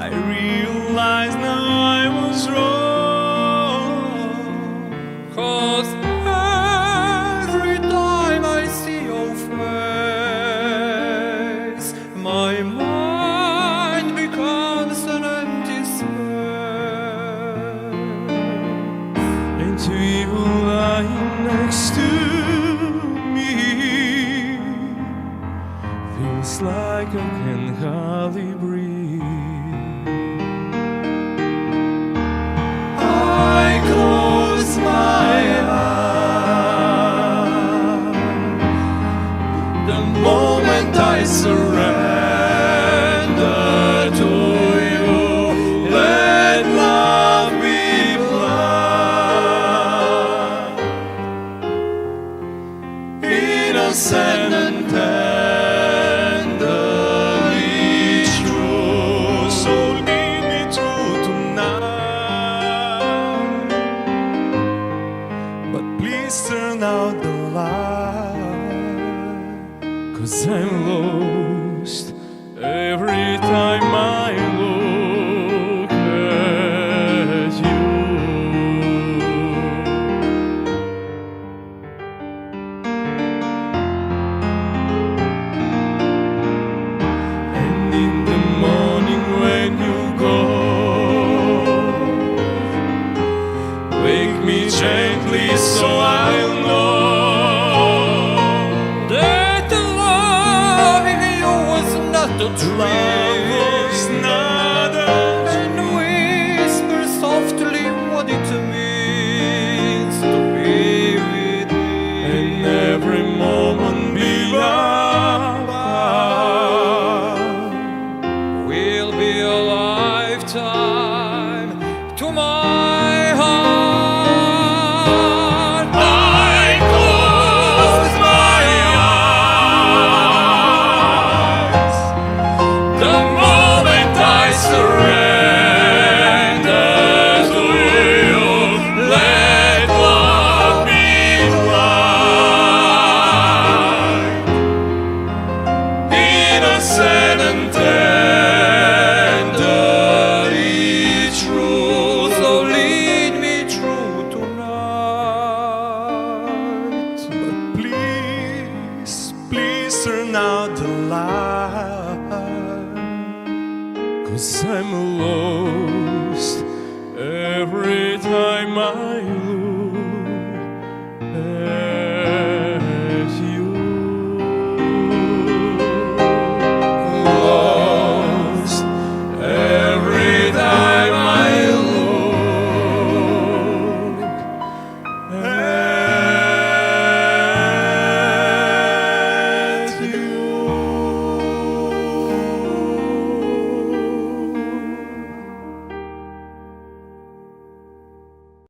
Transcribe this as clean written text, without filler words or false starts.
I realize now I was wrong, 'cause every time I see your face, my mind becomes an empty space. and two evil lying next to me feels like I can hardly breathe. I close my eyes the moment I surrender to you. Let love be blind, innocent and tenderly true. So lead me through tonight, but please turn out the light, 'cause I'm lost every time I look at you. And in the morning when you go, wake me gently so I'll know That the love in you was not a love was dream, not a and whisper softly what it means to be with me. and every moment be apart Will be a lifetime to my heart. I close my eyes the moment I surrender to you. Let love be blind, innocent and tenderly true. So lead me through tonight. But please, please turn out the light, 'cause I'm lost every time I